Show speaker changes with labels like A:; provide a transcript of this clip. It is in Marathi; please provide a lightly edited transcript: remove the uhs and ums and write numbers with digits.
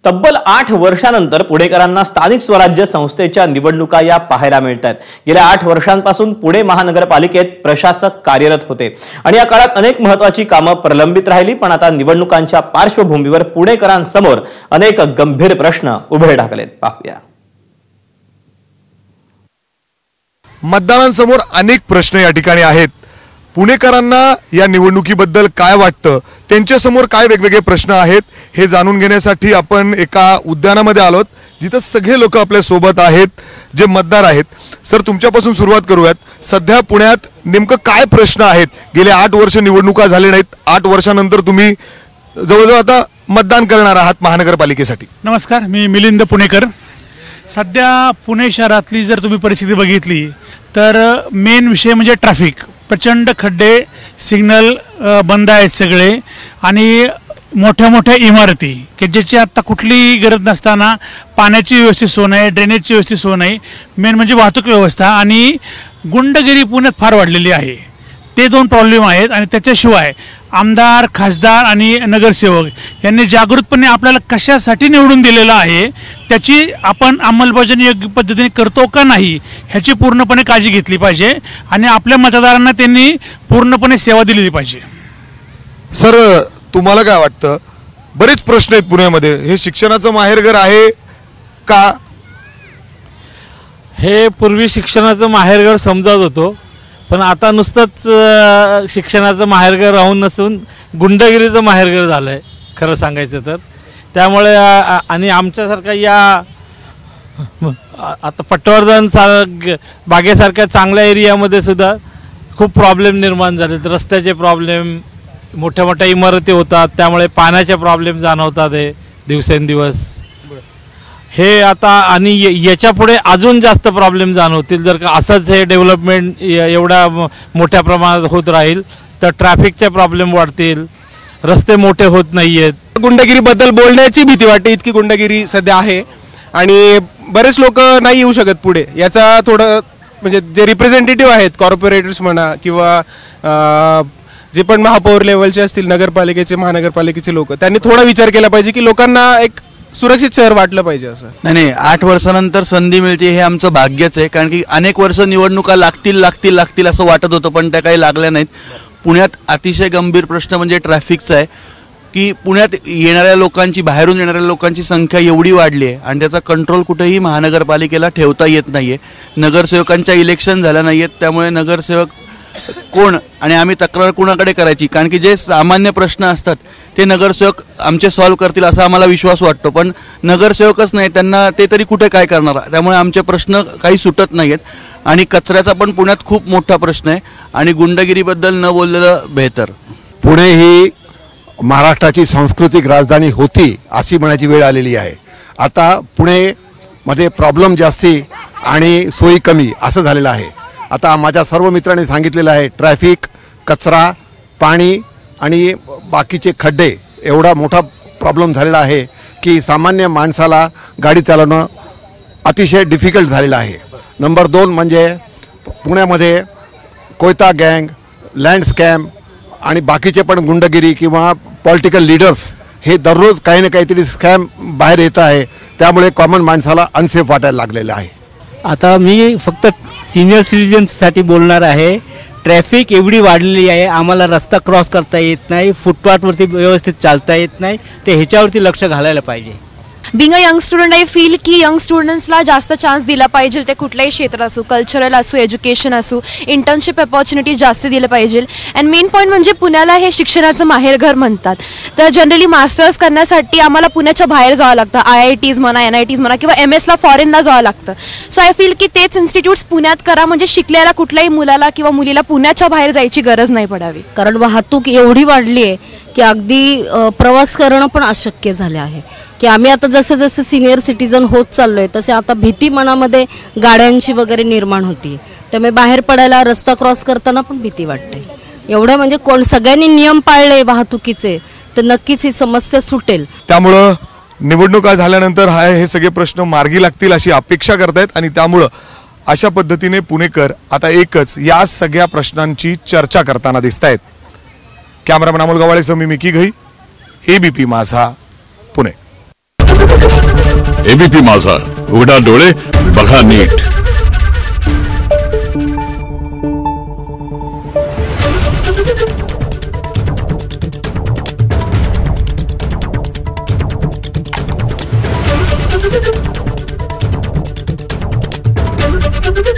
A: तब्बल 8 वर्षांनंतर पुणेकरांना स्थानिक स्वराज्य संस्थेच्या निवडणुका या पाहायला मिळतात। गेल्या 8 वर्षांपासून पुणे महानगरपालिकेत प्रशासक कार्यरत होते आणि या काळात अनेक महत्त्वाची कामे प्रलंबित राहिली, पण आता निवडणुकांच्या पार्श्वभूमीवर पुणेकरांसमोर अनेक गंभीर प्रश्न उभे ठाकलेत। पाहूया।
B: मतदारांसमोर अनेक प्रश्न या ठिकाणी आहेत। पुणेकरांना या निवडणुकीबद्दल काय वाटतं, त्यांच्यासमोर काय वेगवेगळे प्रश्न आहेत हे जाणून घेण्यासाठी आपण एका उद्यानामध्ये आलोत, जिथे सगळे लोक आपल्या सोबत आहेत जे मतदार आहेत। सर, तुमच्यापासून सुरुवात करूयात। सध्या पुण्यात नेमकं काय प्रश्न आहेत? गेले 8 वर्ष निवडणुका झाले नाहीत, 8 वर्षांनंतर तुम्ही जवळजवळ आता मतदान करणार आहात महानगरपालिकेसाठी।
C: नमस्कार, मी मिलिंद पुणेकर। सध्या पुणे शहरातली जर तुम्ही परिस्थिती बघितली तर मेन विषय म्हणजे ट्रॅफिक। प्रचंड खड्डे, सिग्नल बंद आहेत सगळे आणि मोठ्या मोठ्या इमारती की ज्याची आता कुठलीही गरज नसताना पाण्याची व्यवस्थित सोय नाही, ड्रेनेजची व्यवस्थित सोय नाही, मेन म्हणजे वाहतूक व्यवस्था आणि गुंडगिरी पुण्यात फार वाढलेली आहे। ते 2 प्रॉब्लेम आहेत आणि त्याच्याशिवाय आमदार, खासदार आणि नगरसेवक यांनी जागृतपणे आपल्याला कशासाठी निवडून दिलेलं आहे त्याची आपण अंमलबजावणी योग्य पद्धतीने करतो का नाही ह्याची पूर्णपणे काळजी घेतली पाहिजे आणि आपल्या मतदारांना त्यांनी पूर्णपणे सेवा दिली पाहिजे।
B: सर, तुम्हाला काय वाटतं? बरेच प्रश्न आहेत पुण्यामध्ये। हे शिक्षणाचं माहेरघर आहे का?
D: हे पूर्वी शिक्षणाचं माहेरघर समजत होतो, पण आता नुसतंच शिक्षणाचं माहेरघर राहून नसून गुंडगिरीचं माहेरघर झालं आहे खरं सांगायचं तर। त्यामुळे आणि आमच्यासारखा या आता पटवर्धन बागेसारख्या चांगल्या एरियामध्ये सुद्धा खूप प्रॉब्लेम निर्माण झालेत। रस्त्याचे प्रॉब्लेम, मोठ्या मोठ्या इमारती होतात, त्यामुळे पाण्याचे प्रॉब्लेम जाणवतात आहे दिवसेंदिवस। हे आता आणि याच्या पुढे अजून जास्त प्रॉब्लेम जाणवतील जर का असंच हे डेव्हलपमेंट एवढ्या मोठ्या प्रमाणात होत राहील तर ट्रॅफिकचे प्रॉब्लेम वाढतील, रस्ते मोठे होत नाहीयेत।
E: गुंडगिरीबद्दल बोलण्याची भीती वाटते, इतकी गुंडगिरी सध्या आहे आणि बरेच लोक नाही येऊ शकत पुढे। याचा थोडं म्हणजे जे रिप्रेझेंटेटिव्ह आहेत, कॉर्पोरेटर्स म्हणा किंवा जे पण महापौर लेवलचे असतील, नगरपालिकेचे, महानगरपालिकेचे लोक, त्यांनी थोडा विचार केला पाहिजे की लोकांना एक सुरक्षित शहर वाटलं पाहिजे असं।
F: नाही, 8 वर्षानंतर संधी मिळते हे आमचं भाग्यच आहे, कारण की अनेक वर्ष निवडणुका लागतील असं वाटत होतं, पण त्या काही लागल्या नाहीत। पुण्यात अतिशय गंभीर प्रश्न म्हणजे ट्रॅफिकचा आहे की पुण्यात येणाऱ्या लोकांची, बाहेरून येणाऱ्या लोकांची संख्या एवढी वाढली आहे आणि त्याचा कंट्रोल कुठेही महानगरपालिकेला ठेवता येत नाही आहे। नगरसेवकांच्या इलेक्शन झाल्या नाही आहेत, त्यामुळे नगरसेवक कोण आणि आम्ही तक्रार कुणाकडे करायची, कारण की जे सामान्य प्रश्न असतात ते नगरसेवक आमचे सॉल्व्ह करतील असा आम्हाला विश्वास वाटतो, पण नगरसेवकच नाही, त्यांना ते तरी कुठे काय करणार। त्यामुळे आमचे प्रश्न काही सुटत नाही आहेत आणि कचऱ्याचा पण पुण्यात खूप मोठा प्रश्न आहे आणि गुंडगिरीबद्दल न बोललेलं बेहतर।
G: पुणे ही महाराष्ट्राची सांस्कृतिक राजधानी होती अशी म्हणायची वेळ आलेली आहे। आता पुणेमध्ये प्रॉब्लेम जास्ती आणि सोयी कमी असं झालेलं आहे। आता माझ्या सर्व मित्रांनी सांगितलेलं आहे, ट्रॅफिक, कचरा, पाणी आणि बाकीचे खड्डे एवढा मोठा प्रॉब्लेम झालेला आहे की सामान्य माणसाला गाडी चालवणं अतिशय डिफिकल्ट झालेलं आहे। नंबर 2 म्हणजे पुण्यामध्ये कोयता गँग, लँड स्कॅम आणि बाकीचे पण गुंडगिरी किंवा पॉलिटिकल लीडर्स हे दररोज काही ना काहीतरी स्कॅम बाहेर येत आहे, त्यामुळे कॉमन माणसाला अनसेफ वाटायला लागलेलं आहे।
H: आता मी फक्त सिनियर सिटीजन्ससाठी बोलणार आहे। ट्रॅफिक एवढी वाढलेली आहे, आम्हाला रस्ता क्रॉस करता येत नाही, फुटपाथवरती व्यवस्थित चालता येत नाही, ते ह्याच्यावरती लक्ष घालायला पाहिजे।
I: Being a young student I feel की यंग स्टुडंट्सला जास्त चान्स दिला पाहिजे, ते कुठल्याही क्षेत्र असो, कल्चरल असो, एज्युकेशन असो, इंटर्नशिप अपॉर्च्युनिटी जास्त दिलं पाहिजे। अँड मेन पॉईंट म्हणजे पुण्याला हे शिक्षणाचं माहेरघर म्हणतात, तर जनरली मास्टर्स करण्यासाठी आम्हाला पुण्याच्या बाहेर जावं लागतं, IITs म्हणा, NITs म्हणा किंवा MS फॉरेनला जावं लागतं। सो आय फील की तेच इन्स्टिट्यूट्स पुण्यात करा, म्हणजे शिकलेल्या कुठल्याही मुलाला किंवा मुलीला पुण्याच्या बाहेर जायची गरज नाही पडावी।
J: कारण वाहतूक एवढी वाढली आहे की अगदी प्रवास करणं पण अशक्य झाले आहे की आम्ही आता जसे जसे सिनियर सिटीजन होत चाललोय तसे आता भीती मनामध्ये गाड्यांची वगैरे निर्माण होती, त्यामुळे बाहेर पडायला, रस्ता क्रॉस करताना पण भीती वाटते। एवढं म्हणजे कोण सगळ्यांनी नियम पाळले वाहतुकीचे तर नक्कीच ही समस्या सुटेल।
B: त्यामुळं निवडणुका झाल्यानंतर हे सगळे प्रश्न मार्गी लागतील अशी अपेक्षा करतायत आणि त्यामुळं अशा पद्धतीने पुणेकर आता एकच या सगळ्या प्रश्नांची चर्चा करताना दिसतायत। कॅमेरामॅन अमोल गवाळेसह मी मिकी घई, ABP माझा, पुणे।
K: एबीपी माझा, उघडा डोळे बघा नीट.
L: Thank you.